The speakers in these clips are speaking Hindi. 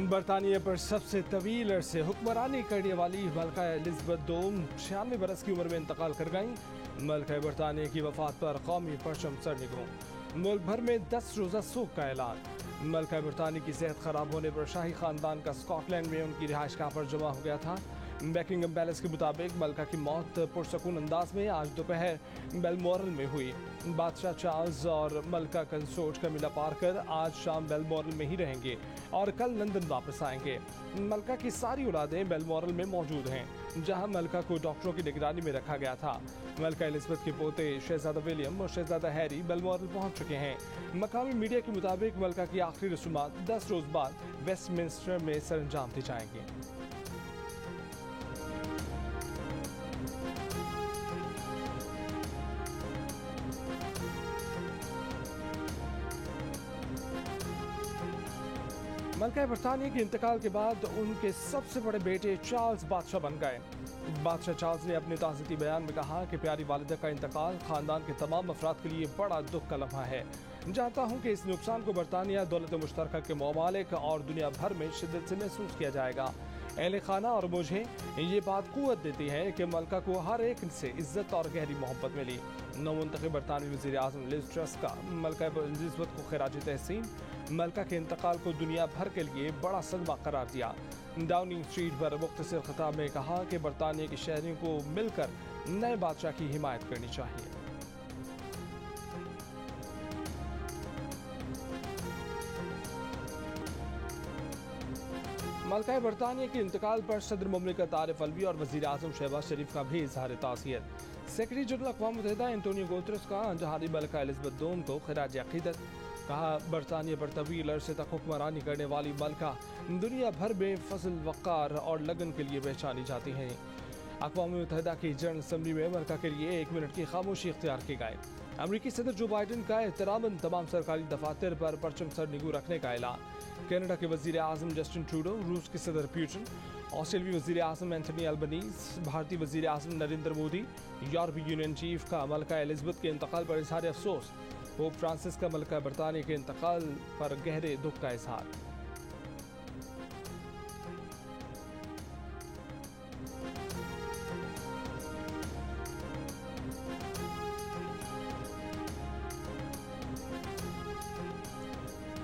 बरतानिया पर सबसे तवील अरसे हुक्मरानी करने वाली मलका एलिज़ाबेथ दोम 96 बरस की उम्र में इंतकाल कर गईं। मलका बरतानिया की वफात पर कौमी परचम सरनिगों। मुल्क भर में 10 रोज़ा सोग का ऐलान। मलका बरतानिया की सेहत खराब होने पर शाही खानदान का स्कॉटलैंड में उनकी रिहाइशगाह पर जमा हो गया था। बकिंगम पैलेस के मुताबिक मलका की मौत पुरसकून अंदाज में आज दोपहर बेलमोरल में हुई। बादशाह चार्ल्स और मलका कंसोर्ट कमिला पार्कर आज शाम बेलमोरल में ही रहेंगे और कल लंदन वापस आएंगे। मलका की सारी औलादें बेलमोरल में मौजूद हैं, जहां मलका को डॉक्टरों की निगरानी में रखा गया था। मलका एलिज़ाबेथ के पोते शहजादा विलियम और शहजादा हैरी बेलमोरल पहुंच चुके हैं। मकामी मीडिया के मुताबिक मलका की आखिरी रसूमात 10 रोज बाद वेस्टमिंस्टर में सरंजाम दी जाएंगी। मलका बरतानिया के इंतकाल के बाद उनके सबसे बड़े बेटे चार्ल्स बादशाह बन गए। बादशाह चार्ल्स ने अपने ताज़ती बयान में कहा कि प्यारी वालिदा का इंतकाल खानदान के तमाम अफराद के लिए बड़ा दुख का लम्हा है। जानता हूँ कि इस नुकसान को बरतानिया, दौलत मुश्तरका के ममालिक और दुनिया भर में शिद्दत से महसूस किया जाएगा। अहले खाना और मुझे ये बात कुव्वत देती है कि मलका को हर एक से इज्जत और गहरी मोहब्बत मिली। नौमुंतखब बरतानवी वज़ीर आज़म लिज़ ट्रस का मलका एलिज़ाबेथ को खिराज तहसीन मलका के इंतकाल को दुनिया भर के लिए बड़ा सदमा करार दिया। डाउनिंग स्ट्रीट पर मुख्तसर खिताब में कहा कि बरतानिया के शहरियों को मिलकर नए बादशाह की हिमायत करनी चाहिए। मलका बरतानिया के इंतकाल पर सदर मुमलिकत आरिफ अलवी और वज़ीर आज़म शहबाज शरीफ का भी इजहार ताज़ियत। सेक्रेटरी जनरल अक़वाम मुत्तहिदा एंटोनियो गुतेरेस का जहारी मलका एलिज़ाबेथ दोम को खिराज अक़ीदत। कहा, बरतानिया पर तवील अरसे तक हुक्मरानी करने वाली मलका दुनिया भर में फजल, वक़ार और लगन के लिए पहचानी जाती हैं। अक़वाम मुत्तहिदा की जनरल असम्बली में मलका के लिए 1 मिनट की खामोशी इख्तियार की गई। अमरीकी सदर जो बाइडन का एहतरामन तमाम सरकारी दफातर पर परचम सर निगू रखने का ऐलान। कनाडा के वज़ीर आज़म जस्टिन ट्रूडो, रूस के सदर पुतिन, ऑस्ट्रेलियाई वज़ीर आज़म एंथनी अल्बनीज़, भारतीय वज़ीर आज़म नरेंद्र मोदी, यूरोपीय यूनियन चीफ का मलका एलिज़ाबेथ के इंतकाल पर इजहार अफसोस। पोप फ्रांसिस का मलका बरतानिया के इंतकाल पर गहरे दुख का इजहार।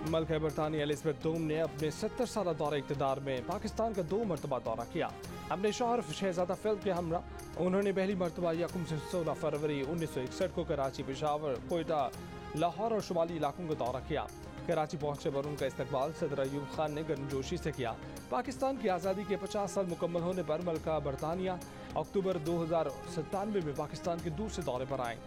मलका बरतानिया एलिज़ाबेथ दोम ने अपने 70 साल दौरे इक़्तिदार में पाकिस्तान का 2 मरतबा दौरा किया। अपने शौहर शहजादा फिलिप के हमरा उन्होंने पहली मरतबा यकम से 16 फरवरी 1961 को कराची, पेशावर, कोयटा, लाहौर और शुमाली इलाकों का दौरा किया। कराची पहुंचने पर उनका इस्तकबाल सदर अयूब खान ने गर्मजोशी से किया। पाकिस्तान की आज़ादी के 50 साल मुकम्मल होने पर मलका बरतानिया अक्टूबर 2097 में पाकिस्तान के दूसरे दौरे पर आए।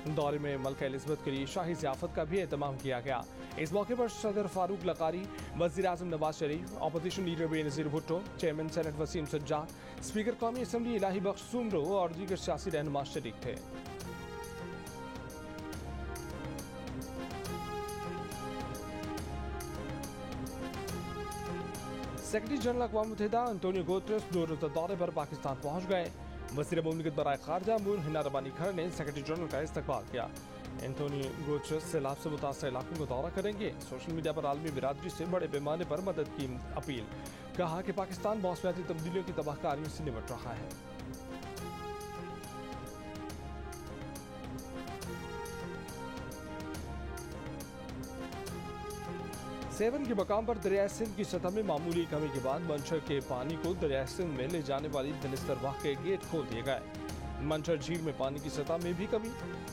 दौरे में मलका एलिज़ाबेथ के लिए शाही ज़ियाफ़त का भी एहतमाम किया गया। इस मौके पर सदर फारूक लकारी, वज़ीर आज़म Nawaz Sharif, opposition leader Benazir Bhutto, chairman senate Wasim Sajjad, speaker कौमी असम्बली इलाही बख्श सुमरो और दीगर सियासी रहनुमा शरीक थे। सेक्रेटरी जनरल अक़वाम मुत्तहिदा एंटोनियो गुतेरेस 2 रोज़ा दौरे पर पाकिस्तान पहुंच गए। वज़ीर मुमलिकत बराए ख़ारजा हिना रबानी खर ने सेक्रेटरी जनरल का इस्तकबाल किया। एंटोनियो गुतेरेस सैलाब से मुतासर इलाकों का दौरा करेंगे। सोशल मीडिया पर आलमी बिरादरी से बड़े पैमाने पर मदद की अपील। कहा कि पाकिस्तान मौसमियाती तब्दीलियों की तबाहकारियों से निपट रहा है। सेवन के मकाम पर दरिया सिंध की सतह में मामूली कमी के बाद मंचर के पानी को दरिया सिंध में ले जाने वाली दनिस्तरवाह के गेट खोल दिए गए। मंचर झील में पानी की सतह में भी कमी।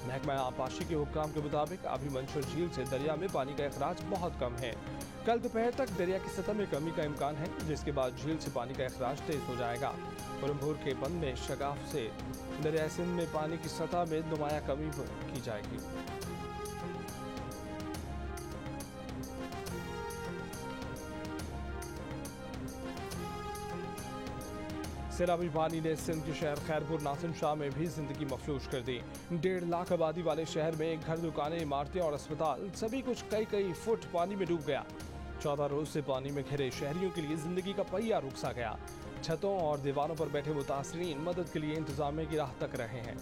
महकमा आबपाशी के हुक्काम के मुताबिक अभी मंचर झील से दरिया में पानी का अखराज बहुत कम है। कल दोपहर तक दरिया की सतह में कमी का इम्कान है, जिसके बाद झील से पानी का अखराज तेज हो जाएगा। पुरमपुर के बंद में शगाफ से दरिया सिंध में पानी की सतह में नुमाया कमी की जाएगी। सैलाबी पानी ने सिंध के शहर खैरपुर नासिम शाह में भी जिंदगी मफलूज कर दी। 1.5 लाख आबादी वाले शहर में घर, दुकानें, इमारतें और अस्पताल सभी कुछ कई फुट पानी में डूब गया। 14 रोज से पानी में घिरे शहरियों के लिए जिंदगी का पहिया रुक सा गया। छतों और दीवारों पर बैठे मुतासरीन मदद के लिए इंतजामिया की राह तक रहे हैं।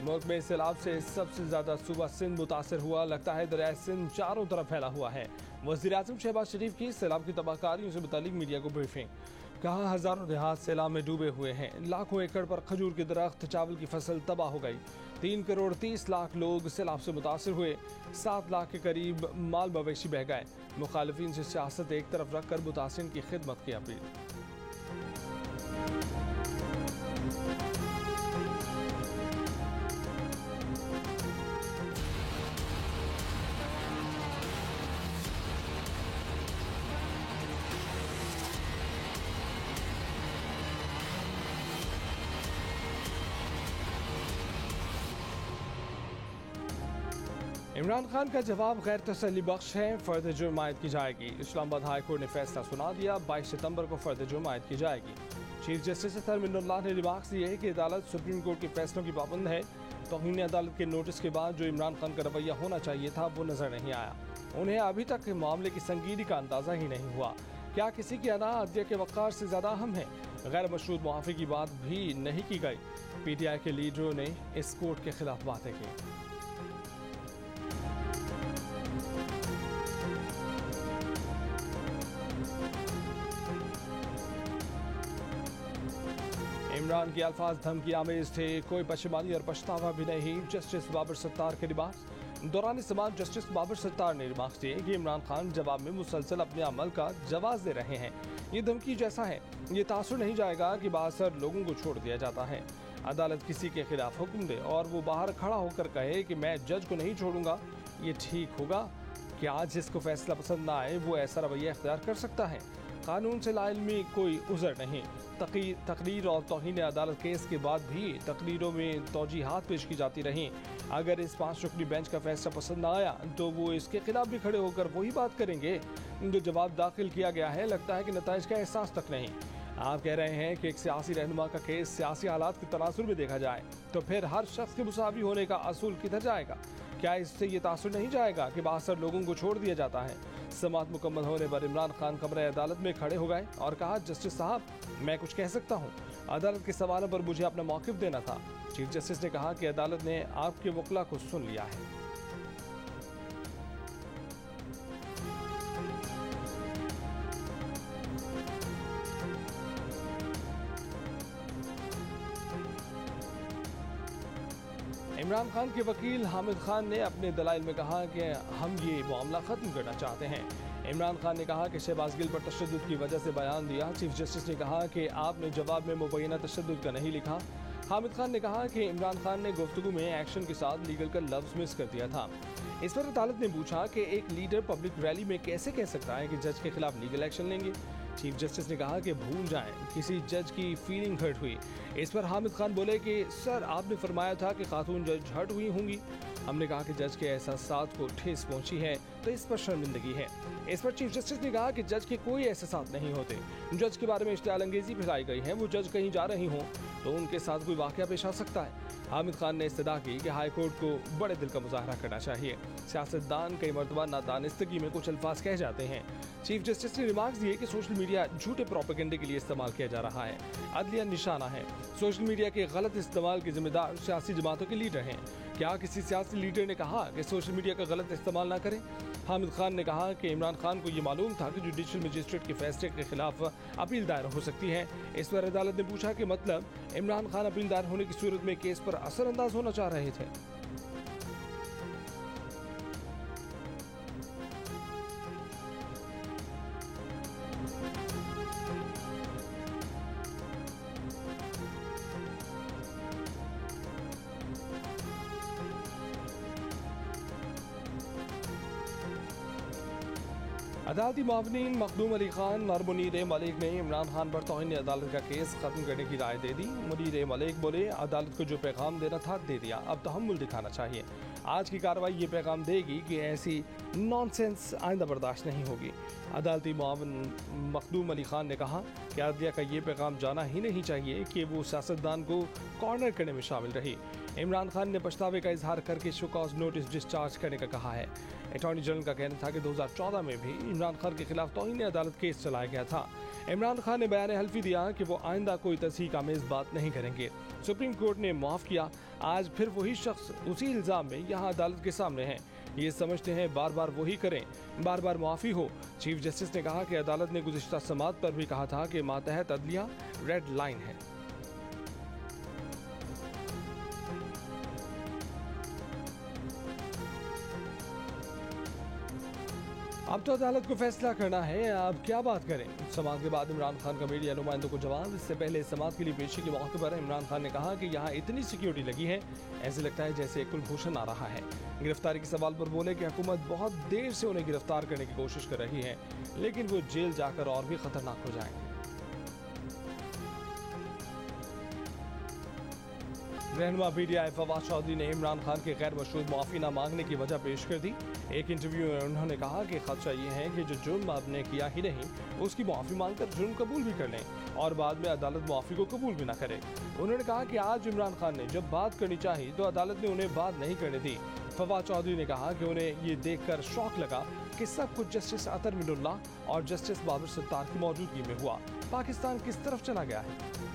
मुल्क में सैलाब से सबसे ज्यादा सूबा सिंध मुतासर हुआ। लगता है दरिया सिंध चारों तरफ फैला हुआ है। वज़ीर-ए-आज़म शहबाज शरीफ की सैलाब की तबाहकारियों से मुतालिक मीडिया को ब्रीफिंग। कहा हजारों देहात सैलाब में डूबे हुए हैं। लाखों एकड़ पर खजूर के दरख्त, चावल की फसल तबाह हो गई। 3 करोड़ 30 लाख लोग सैलाब से मुतासर हुए। 7 लाख के करीब माल मवेशी बह गए। मुखालिफिन से सियासत एक तरफ रखकर मुतासिरीन की खिदमत की अपील। इमरान खान का जवाब गैर तसल्ली बख्श है। फर्द जुर्म आयद की जाएगी। इस्लामाबाद हाई कोर्ट ने फैसला सुना दिया। 22 सितंबर को फर्द जुर्म आयद की जाएगी। चीफ जस्टिस तरमिनुल्लाह ने रिमार्क्स दिए कि अदालत सुप्रीम कोर्ट के फैसलों की पाबंद है। तौहीन अदालत के नोटिस के बाद जो इमरान खान का रवैया होना चाहिए था वो नजर नहीं आया। उन्हें अभी तक मामले की संगीनी का अंदाजा ही नहीं हुआ। क्या किसी की अना अदलिया के वक़ार से ज्यादा अहम है? गैर मशरूत मुआफ़ी की बात भी नहीं की गई। PTI के लीडरों ने इस कोर्ट के खिलाफ बातें की। इमरान के अल्फाज धमकी आमेज थे। कोई पशेमानी और पछतावा भी नहीं। जस्टिस बाबर सत्तार के रिमार्क्स। दौरान समात जस्टिस बाबर सत्तार ने रिमार्क्स दिए कि इमरान खान जवाब में मुसलसल अपने अमल का जवाब दे रहे हैं। ये धमकी जैसा है। ये तासुर नहीं जाएगा कि बासर लोगों को छोड़ दिया जाता है। अदालत किसी के खिलाफ हुक्म दे और वो बाहर खड़ा होकर कहे कि मैं जज को नहीं छोड़ूंगा, ये ठीक होगा? क्या आज जिसको फैसला पसंद ना आए वो ऐसा रवैया इख्तियार कर सकता है? कानून से लाइल्मी कोई उज़र नहीं। तकरीर और तौहीन अदालत केस के बाद भी तकरीरों में तौजीहात पेश की जाती रहीं। अगर इस 5 रुकनी बेंच का फैसला पसंद न आया तो वो इसके खिलाफ भी खड़े होकर वही बात करेंगे। जो जवाब दाखिल किया गया है, लगता है कि नताइज का एहसास तक नहीं। आप कह रहे हैं कि एक सियासी रहनुमा का केस सियासी हालात के तनासुर में देखा जाए तो फिर हर शख्स के मुसावी होने का असूल किधर जाएगा? क्या इससे ये तासुर नहीं जाएगा कि बासर लोगों को छोड़ दिया जाता है? समात मुकम्मल होने पर इमरान खान कमरे अदालत में खड़े हो गए और कहा, जस्टिस साहब, मैं कुछ कह सकता हूँ? अदालत के सवालों पर मुझे अपना मौक़िफ़ देना था। चीफ जस्टिस ने कहा कि अदालत ने आपके वकला को सुन लिया है। इमरान खान के वकील हामिद खान ने अपने दलाइल में कहा कि हम ये मामला ख़त्म करना चाहते हैं। इमरान खान ने कहा कि शहबाज गिल पर तशद्दुद की वजह से बयान दिया। चीफ जस्टिस ने कहा कि आपने जवाब में मुबैना तशद्दुद का नहीं लिखा। हामिद खान ने कहा कि इमरान खान ने गुफ्तगू में एक्शन के साथ लीगल का लफ्ज़ मिस कर दिया था। इस पर अदालत ने पूछा कि एक लीडर पब्लिक रैली में कैसे कह सकता है कि जज के खिलाफ लीगल एक्शन लेंगे। चीफ जस्टिस ने कहा कि भूल जाएं, किसी जज की फीलिंग हर्ट हुई। इस पर हामिद खान बोले कि सर, आपने फरमाया था कि खातून जज हर्ट हुई होंगी। हमने कहा कि जज के एहसासात को ठेस पहुंची है तो इस पर शर्मिंदगी है। इस पर चीफ जस्टिस ने कहा कि जज के कोई एहसासात नहीं होते। जज के बारे में इश्तियाल अंगेजी फैलाई गई है। वो जज कहीं जा रही हों तो उनके साथ कोई वाक़या पेश आ सकता है। हामिद खान ने इस्तदा की कि हाई कोर्ट को बड़े दिल का मुजाहरा करना चाहिए। सियासतदान कई मरतबा नादानिस्तगी में कुछ अल्फाज कह जाते हैं। चीफ जस्टिस ने रिमार्क्स दिए कि सोशल मीडिया झूठे प्रोपेगेंडे के लिए इस्तेमाल किया जा रहा है। अदलिया निशाना है। सोशल मीडिया के गलत इस्तेमाल के जिम्मेदार सियासी जमातों के लीडर हैं। क्या किसी सियासी लीडर ने कहा कि सोशल मीडिया का गलत इस्तेमाल ना करें? हामिद खान ने कहा कि इमरान खान को ये मालूम था कि जुडिशल मजिस्ट्रेट के फैसले के खिलाफ अपील दायर हो सकती है। इस पर अदालत ने पूछा कि मतलब इमरान खान अपील दायर होने की सूरत में केस पर असरअंदाज होना चाह रहे थे। अदालती मावनीन मखदूम अली खान और मुनीर मलिक ने इमरान खान पर तौहीन अदालत का केस खत्म करने की राय दे दी। मुनीर मलिक बोले, अदालत को जो पैगाम देना था दे दिया, अब तहम्मुल दिखाना चाहिए। आज की कार्रवाई ये पैगाम देगी कि ऐसी नॉनसेंस आइंदा बर्दाश्त नहीं होगी। अदालती मुआवन मखदूम अली खान ने कहा कि अदलिया का ये पैगाम जाना ही नहीं चाहिए कि वो सियासतदान को कॉर्नर करने में शामिल रही। इमरान खान ने पछतावे का इजहार करके शो कॉज नोटिस डिस्चार्ज करने का कहा है। अटॉर्नी जनरल का कहना था कि 2014 में भी इमरान खान के खिलाफ तौहीन अदालत केस चलाया गया था। इमरान खान ने बयान हल्फी दिया कि वो आइंदा कोई तस्हीक आमेज बात नहीं करेंगे। सुप्रीम कोर्ट ने माफ किया, आज फिर वही शख्स उसी इल्जाम में यहाँ अदालत के सामने हैं। ये समझते हैं बार बार वही करें, बार बार माफी हो। चीफ जस्टिस ने कहा कि अदालत ने गुज़िश्ता समात पर भी कहा था कि मातहत अदलिया रेड लाइन है। अब तो अदालत को फैसला करना है, अब क्या बात करें। समात के बाद इमरान खान का मीडिया नुमाइंदों को जवाब। इससे पहले समात के लिए पेशी के मौके पर इमरान खान ने कहा कि यहाँ इतनी सिक्योरिटी लगी है, ऐसे लगता है जैसे कुलभूषण आ रहा है। गिरफ्तारी के सवाल पर बोले कि हुकूमत बहुत देर से उन्हें गिरफ्तार करने की कोशिश कर रही है, लेकिन वो जेल जाकर और भी खतरनाक हो जाएंगे। रहनुमा पीटीआई फवाद चौधरी ने इमरान खान के गैर मशरूत माफी न मांगने की वजह पेश कर दी। एक इंटरव्यू में उन्होंने कहा कि खदशा ये है कि जो जुर्म आपने किया ही नहीं उसकी माफी मांगकर जुर्म कबूल भी कर लें और बाद में अदालत माफी को कबूल भी न करे। उन्होंने कहा कि आज इमरान खान ने जब बात करनी चाहिए तो अदालत ने उन्हें बात नहीं करने दी। फवाद चौधरी ने कहा कि उन्हें ये देखकर शौक लगा कि सब कुछ जस्टिस अतर मिनुल्लाह और जस्टिस बाबर सत्तार की मौजूदगी में हुआ। पाकिस्तान किस तरफ चला गया है।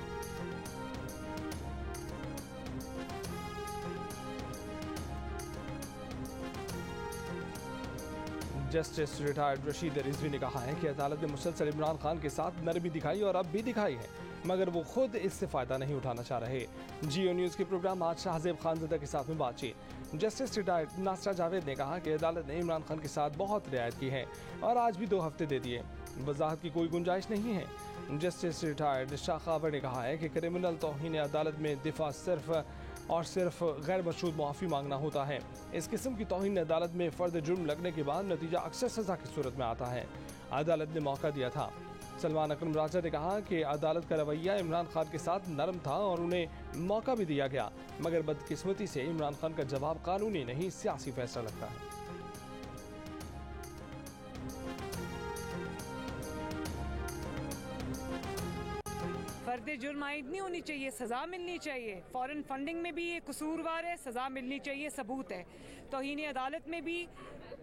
जस्टिस रिटायर्ड रशीद रिजवी ने कहा है कि अदालत ने मुसलसल इमरान खान के साथ नरमी दिखाई और अब भी दिखाई है, मगर वो खुद इससे फ़ायदा नहीं उठाना चाह रहे। जियो न्यूज़ के प्रोग्राम आज शाहजेब खानज़दा के साथ में बातचीत। जस्टिस रिटायर्ड नासरा जावेद ने कहा कि अदालत ने इमरान खान के साथ बहुत रियायत की है और आज भी 2 हफ्ते दे दिए, वजाहत की कोई गुंजाइश नहीं है। जस्टिस रिटायर्ड शाह खावर ने कहा है कि क्रिमिनल तौहीन अदालत में दिफा सिर्फ गैर मशरूत माफ़ी मांगना होता है। इस किस्म की तौहीन अदालत में फ़र्द जुर्म लगने के बाद नतीजा अक्सर सज़ा की सूरत में आता है। अदालत ने मौका दिया था। सलमान अकरम राजा ने कहा कि अदालत का रवैया इमरान खान के साथ नरम था और उन्हें मौका भी दिया गया, मगर बदकिस्मती से इमरान खान का जवाब कानूनी नहीं सियासी फैसला लगता है। फर्द जुर्म आयद नहीं होनी चाहिए, सज़ा मिलनी चाहिए। फॉरेन फंडिंग में भी ये कसूरवार है, सज़ा मिलनी चाहिए, सबूत है। तौहीन अदालत में भी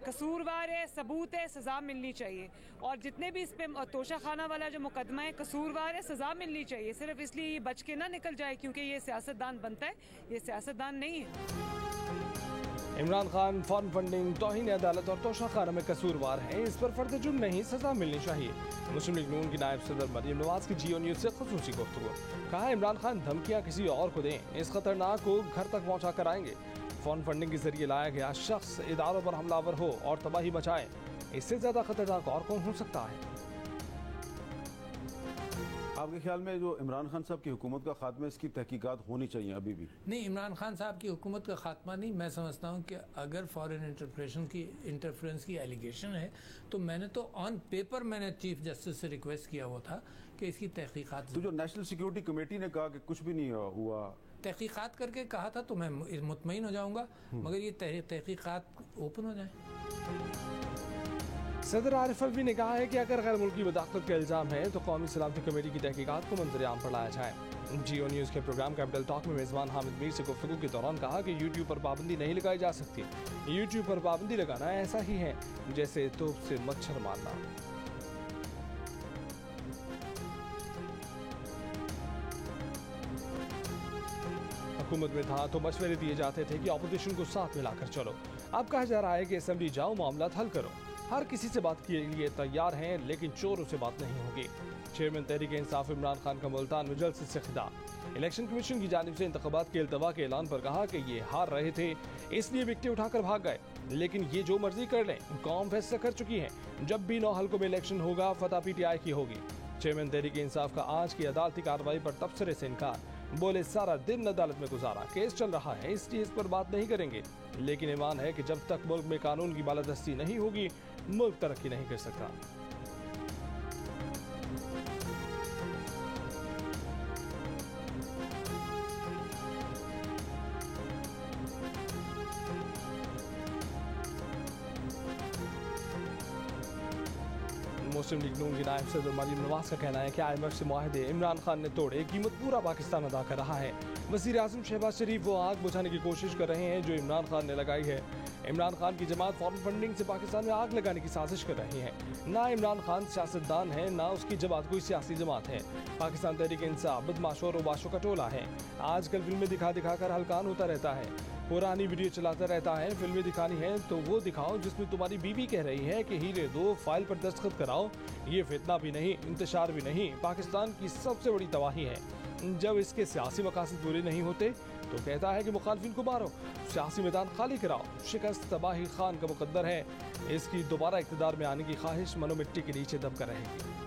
कसूरवार है, सबूत है, सज़ा मिलनी चाहिए। और जितने भी इस पे तोशा खाना वाला जो मुकदमा है कसूरवार है, सज़ा मिलनी चाहिए। सिर्फ इसलिए ये बच के ना निकल जाए क्योंकि ये सियासतदान बनता है, ये सियासतदान नहीं है। इमरान खान फॉरेन फंडिंग, तौहीन अदालत और तोशा खाना में कसूरवार हैं, इस पर फर्द जुर्म नहीं सजा मिलनी चाहिए। मुस्लिम लीग नून की नायब सदर मरियम नवाज की जियो न्यूज़ से खुसूसी गुफ्तगू। कहा इमरान खान धमकियां किसी और को दें, इस खतरनाक को घर तक पहुंचा कर आएंगे। फॉरेन फंडिंग के जरिए लाया गया शख्स इदारों पर हमलावर हो और तबाही मचाए, इससे ज्यादा खतरनाक और कौन हो सकता है। आपके ख्याल में जो इमरान खान साहब की हुकूमत का खात्मा, इसकी तहकीकात होनी चाहिए अभी भी? नहीं, इमरान खान साहब की हुकूमत का खात्मा नहीं। मैं समझता हूँ कि अगर फॉरेन इंटरफ्रेंस की एलिगेशन है तो मैंने तो ऑन पेपर मैंने चीफ जस्टिस से रिक्वेस्ट किया हुआ था कि इसकी तहकीकात। तो जो नेशनल सिक्योरिटी कमेटी ने कहा कि कुछ भी नहीं हुआ, तहकीकात करके कहा था तो मैं मुतमईन हो जाऊँगा, मगर ये तहकीकात ओपन हो जाए। सदर आरिफ अलवी ने कहा है कि अगर गैर मुल्की मुदाखलत का इल्ज़ाम है तो कौमी सलामती कमेटी की तहकीकात को मंजर-ए-आम पर लाया जाए। जियो न्यूज़ के प्रोग्राम कैपिटल टॉक में मेज़बान हामिद मीर से गुफ्तगू के दौरान कहा कि यूट्यूब पर पाबंदी नहीं लगाई जा सकती। यूट्यूब पर पाबंदी लगाना ऐसा ही है जैसे तोप से मच्छर मारना। हुकूमत में था तो मशवरे दिए जाते थे कि अपोजिशन को साथ मिलाकर चलो। अब कहा जा रहा है कि असेंबली जाओ, मामला हल करो। हर किसी से बात के लिए तैयार हैं, लेकिन चोरों से बात नहीं होगी। चेयरमैन तहरीक इंसाफ इमरान खान का मुल्तान में जल्द से खिताब। इलेक्शन कमीशन की जानिब से इंतखाबात के इल्तवा के ऐलान पर कहा कि ये हार रहे थे, इसलिए विकेटें उठाकर भाग गए, लेकिन ये जो मर्जी कर लें, कौम फैसला कर चुकी है। जब भी 9 हल्कों में इलेक्शन होगा, फतह पीटीआई की होगी। चेयरमैन तहरीक इंसाफ का आज की अदालती कार्रवाई पर तबसरे से इनकार। बोले सारा दिन अदालत में गुजारा, केस चल रहा है, इसलिए इस पर बात नहीं करेंगे, लेकिन ईमान है कि जब तक मुल्क में कानून की बालादस्ती नहीं होगी, मुल्क तरक्की नहीं कर सकता। मुस्लिम लीग नून की नायब सदर मरीम नवाज का कहना है कि IMF से मुआहदे इमरान खान ने तोड़े, कीमत पूरा पाकिस्तान अदा कर रहा है। वज़ीर आज़म शहबाज शरीफ वो आग बुझाने की कोशिश कर रहे हैं जो इमरान खान ने लगाई है। इमरान खान की जमात फॉरेन फंडिंग से पाकिस्तान में आग लगाने की साजिश कर रही है। ना इमरान खान सियासतदान है, ना उसकी जमात कोई सियासी जमात है। पाकिस्तान तहरीक इंसाफ बदमाशों और उबाशों का टोला है। आजकल फिल्में दिखा कर हलकान होता रहता है, पुरानी वीडियो चलाता रहता है। फिल्में दिखानी है तो वो दिखाओ जिसमें तुम्हारी बीवी कह रही है कि हीरे दो, फाइल पर दस्तखत कराओ। ये फितना भी नहीं, इंतशार भी नहीं, पाकिस्तान की सबसे बड़ी तबाही है। जब इसके सियासी मकासद पूरे नहीं होते तो कहता है कि मुखालफिन को मारो, सियासी मैदान खाली कराओ। शिकस्त तबाही खान का मुकद्दर है। इसकी दोबारा इक़्तिदार में आने की ख्वाहिश मनो मिट्टी के नीचे दबकर रहेगी।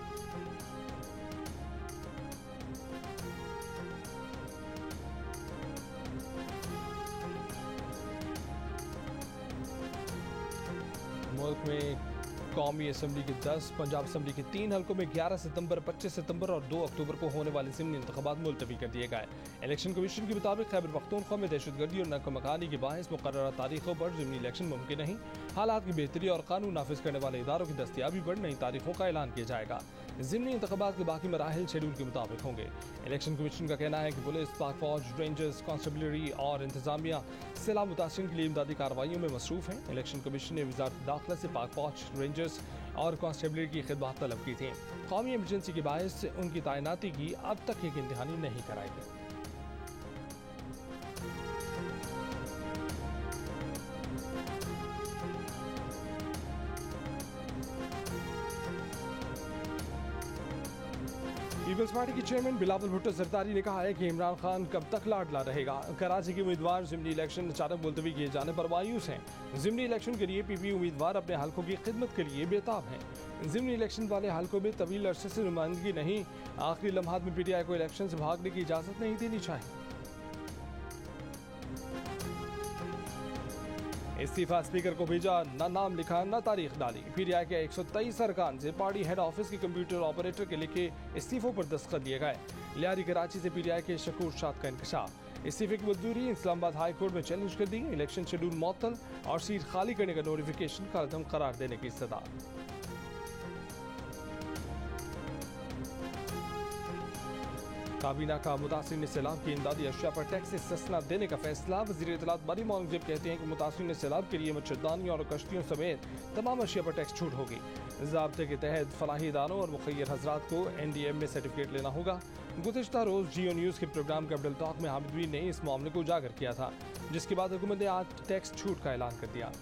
मुल्क में कौमी असम्बली के 10, पंजाब असम्बली के 3 हल्कों में 11 सितंबर, 25 सितंबर और 2 अक्टूबर को होने वाले ज़िमनी इंतखाबात मुलतवी कर दिए गए। इलेक्शन कमीशन के मुताबिक खैबर पख्तूनख्वा में दहशतगर्दी और नकमकानी के बायस मुकर्ररा तारीखों पर ज़िमनी इलेक्शन मुमकिन नहीं। हालात की बेहतरी और कानून नाफिज करने वाले इदारों की दस्तियाबी पर नई तारीखों का ऐलान किया जाएगा। ज़िमनी इंतखाबात के बाकी मराहिल शेड्यूल के मुताबिक होंगे। इलेक्शन कमीशन का कहना है कि पुलिस, पाक फौज, रेंजर्स, कांस्टेबलरी और इंतजामिया सैलाब मुतासिरीन के लिए इमदादी कार्रवाइयों में मसरूफ हैं। इलेक्शन कमीशन ने वजारत दाखिला से पाक फौज, रेंजर्स और कांस्टेबलरी की खिदमत तलब की थी। कौमी इमरजेंसी के बायस उनकी तैनाती की अब तक एक इम्तिहानी नहीं कराई गई। पीपल्स पार्टी के चेयरमैन बिलावल भुट्टो जरदारी ने कहा है कि इमरान खान कब तक लाडला रहेगा। कराची के उम्मीदवार ज़िमनी इलेक्शन अचानक मुलतवी किए जाने पर मायूस हैं। ज़िमनी इलेक्शन के लिए पीपी उम्मीदवार अपने हलकों की खिदमत के लिए बेताब हैं। ज़िमनी इलेक्शन वाले हलकों में तवील अरसे से नुमाइंदगी नहीं, आखिरी लम्हात में PTI को इलेक्शन से भागने की इजाज़त नहीं देनी चाहिए। इस्तीफा स्पीकर को भेजा, न नाम लिखा न तारीख डाली। PTI के 123 अरकान से पार्टी हेड ऑफिस के कंप्यूटर ऑपरेटर के लिखे इस्तीफों पर दस्तखत दिए गए। लियारी कराची से PTI के शकूर शाद का इंकशाफ। इस्तीफे की मंजूरी इस्लामाबाद हाई कोर्ट में चैलेंज कर दी। इलेक्शन शेड्यूल मुअत्तल और सीट खाली करने का नोटिफिकेशन कलअदम करार देने की सदा। काबीना का मुतासिरीन सैलाब की इमदादी अशिया पर टैक्स इस्तिस्ना देने का फैसला। वज़ीर इत्तलात मरीम औरंगज़ेब कहते हैं कि मुतासिरीन सैलाब के लिए मच्छरदानियों और कश्तियों समेत तमाम अशिया पर टैक्स छूट होगी। ज़ाब्ते के तहत फलाही इदारों और मुखय्यर हज़रात को NDM में सर्टिफिकेट लेना होगा। गुज़िश्ता रोज़ जियो न्यूज़ के प्रोग्राम कैपिटल टॉक में हामिद बीन ने इस मामले को उजागर किया था, जिसके बाद हुकूमत ने आज टैक्स छूट का ऐलान कर दिया।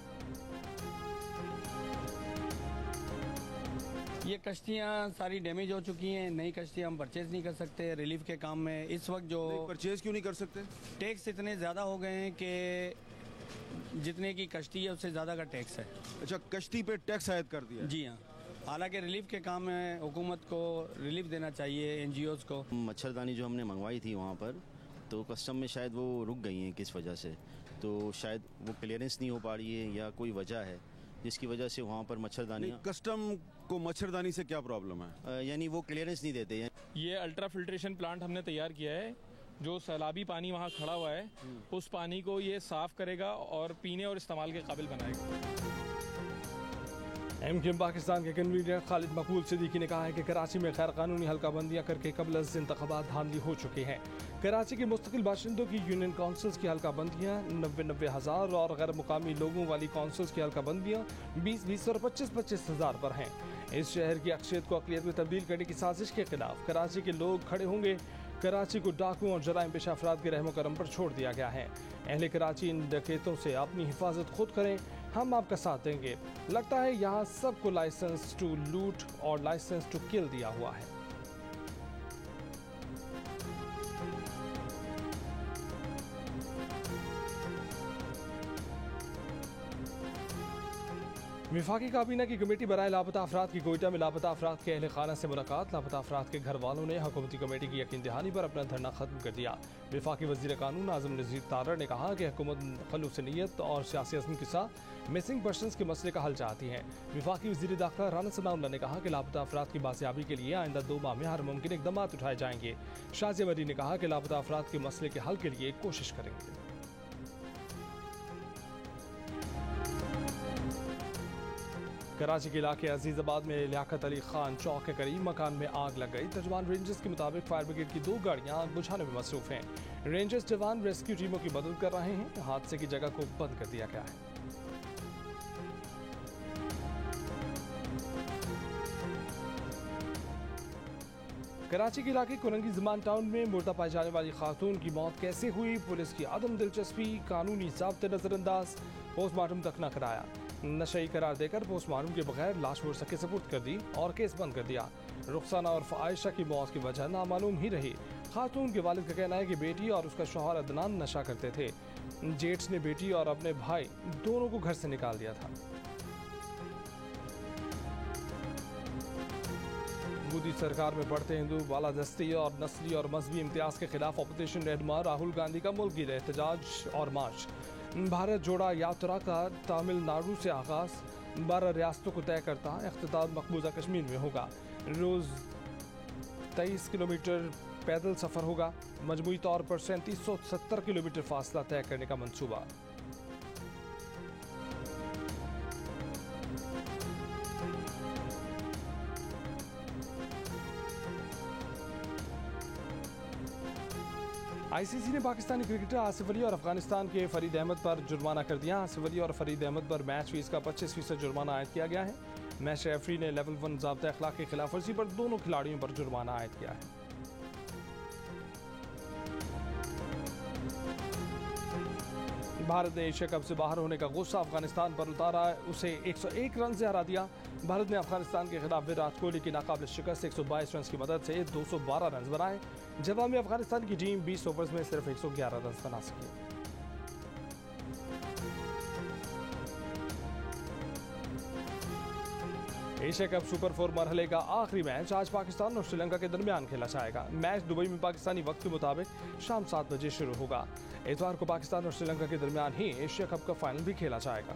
ये कश्तियाँ सारी डैमेज हो चुकी हैं, नई कश्तियाँ हम परचेज़ नहीं कर सकते। रिलीफ के काम में इस वक्त जो परचेज क्यों नहीं कर सकते? टैक्स इतने ज़्यादा हो गए हैं कि जितने की कश्ती है उससे ज़्यादा का टैक्स है। अच्छा, कश्ती पे टैक्स आयद कर दिया? जी हाँ, हालांकि रिलीफ के काम में हुकूमत को रिलीफ देना चाहिए NGOs को। मच्छरदानी जो हमने मंगवाई थी वहाँ पर, तो कस्टम में शायद वो रुक गई हैं किस वजह से, तो शायद वो क्लियरेंस नहीं हो पा रही है या कोई वजह है जिसकी वजह से वहाँ पर मच्छरदानी। कस्टम को मच्छरदानी से क्या प्रॉब्लम है? यानी वो क्लियरेंस नहीं देते हैं। ये अल्ट्रा फिल्ट्रेशन प्लांट हमने तैयार किया है, जो सैलाबी पानी वहाँ खड़ा हुआ है उस पानी को ये साफ करेगा और पीने और इस्तेमाल के काबिल बनाएगा। MKM पाकिस्तान के कन्वीनर खालिद मकबूल सिद्दीकी ने कहा है कि कराची में गैर कानूनी हल्का बंदियाँ करके कबल इंतखाबात धांधली हो चुकी हैं। कराची के मुस्तकिल बाशिंदों की यूनियन काउंसिल्स की हल्का बंदियाँ 90 हज़ार और गैर मुकामी लोगों वाली काउंसिल्स की हल्का बंदियाँ 20 और 25 हज़ार पर हैं। इस शहर की अक्सरियत को अक़लियत में तब्दील करने की साजिश के खिलाफ कराची के लोग खड़े होंगे। कराची को डाकुओं और जराइम पेशा अफराद के रहमो करम पर छोड़ दिया गया है। अहले कराची इन डकैतों से अपनी हिफाजत खुद करें, हम आपका साथ देंगे। लगता है यहाँ सबको लाइसेंस टू लूट और लाइसेंस टू किल दिया हुआ है। विफाकी काबीना की कमेटी बराए लापता अफराद की कोयटा में लापता अफराद के अहल खाना से मुलाकात। लापता अफराद के घर वालों ने हुकूमती कमेटी की यकीन दहानी पर अपना धरना खत्म कर दिया। विफाकी वज़ीर कानून आज़म नज़ीर तारड़ ने कहा कि हुकूमत खलूस नीयत और सियासी अज़्म के साथ मिसिंग पर्सनस के मसले का हल चाहती है। विफाकी वज़ीर दाखिला राना सनाउल्लाह ने कहा कि लापता अफराद की बासियाबी के लिए आइंदा 2 माह में हर मुमकिन इक़दाम उठाए जाएंगे। शाज़िया मरी ने कहा कि लापता अफराद के मसले के हल के लिए कोशिश करेंगे। कराची के इलाके अजीजाबाद में लियाकत अली खान चौक के करीब मकान में आग लग गई। तर्जुमान रेंजर्स के मुताबिक फायर ब्रिगेड की 2 गाड़ियां आग बुझाने में मसरूफ हैं। रेंजर्स जवान रेस्क्यू टीमों की मदद कर रहे हैं। हादसे की जगह को बंद कर दिया गया है। कराची के इलाके कुरंगी ज़मान टाउन में मुर्दा पाई जाने वाली खातून की मौत कैसे हुई, पुलिस की आदम दिलचस्पी, कानूनी ज़ाब्ते नजरअंदाज, पोस्टमार्टम तक न कराया। नशई करार देकर पोस्टमार्टम के बगैर लाश वर्षा के सपुर्द कर दी और केस बंद कर दिया। रुखसाना और आयशा की मौत की वजह नामालूम ही रही। खातून के वालिद का कहना है कि बेटी और उसका शौहर अदनान नशा करते थे। जेट्स ने बेटी और अपने भाई दोनों को घर से निकाल दिया था। मोदी सरकार में बढ़ते हिंदू बालादस्ती और नस्ली और मजहबी इम्तियाज के खिलाफ अपोजिशन रहनुमा राहुल गांधी का मुल्की एहतजाज और मार्च। भारत जोड़ा यात्रा का तमिलनाडु से आगाज, 12 रियासतों को तय करता इख्तिताम मकबूजा कश्मीर में होगा। रोज 23 किलोमीटर पैदल सफर होगा। मजमूई तौर पर 3770 किलोमीटर फासला तय करने का मंसूबा। आईसीसी ने पाकिस्तानी क्रिकेटर आसिफ अली और अफगानिस्तान के फरीद अहमद पर जुर्माना कर दिया। आसिफ अली और फरीद अहमद पर मैच फीस का 25% जुर्माना आयद किया गया है। मैच रेफरी ने लेवल 1 ज़ाब्ता अखलाक की खिलाफ वर्जी पर दोनों खिलाड़ियों पर जुर्माना आयद किया है। भारत ने एशिया कप से बाहर होने का गुस्सा अफगानिस्तान पर उतारा, उसे 101 रन से हरा दिया। भारत ने अफगानिस्तान के खिलाफ विराट कोहली की नाकाबिल शिकस्त 122 रन की मदद से 212 रन बनाए। जवाब में अफगानिस्तान की टीम 20 ओवर्स में सिर्फ 111 रन बना सकी। एशिया कप सुपर 4 मरहले का आखिरी मैच आज पाकिस्तान और श्रीलंका के दरमियान खेला जाएगा। मैच दुबई में पाकिस्तानी वक्त के मुताबिक शाम 7 बजे शुरू होगा। इतवार को पाकिस्तान और श्रीलंका के दरमियान ही एशिया कप का फाइनल भी खेला जाएगा।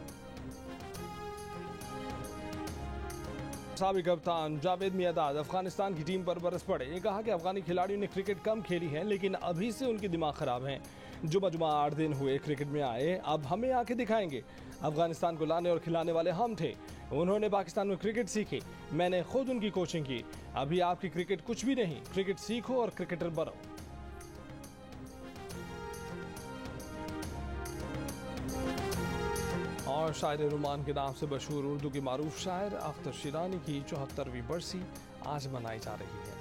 साबिक कप्तान जावेद मियांदाद अफगानिस्तान की टीम पर बरस पड़े। ये कहा कि अफगानी खिलाड़ियों ने क्रिकेट कम खेली है, लेकिन अभी से उनके दिमाग खराब हैं। जुमा 8 दिन हुए क्रिकेट में आए, अब हमें आके दिखाएंगे। अफगानिस्तान को लाने और खिलाने वाले हम थे। उन्होंने पाकिस्तान में क्रिकेट सीखी, मैंने खुद उनकी कोचिंग की। अभी आपकी क्रिकेट कुछ भी नहीं, क्रिकेट सीखो और क्रिकेटर बनो। और शायर रुमान के नाम से मशहूर उर्दू की मारूफ शायर अख्तर शिरानी की 74वीं बरसी आज मनाई जा रही है।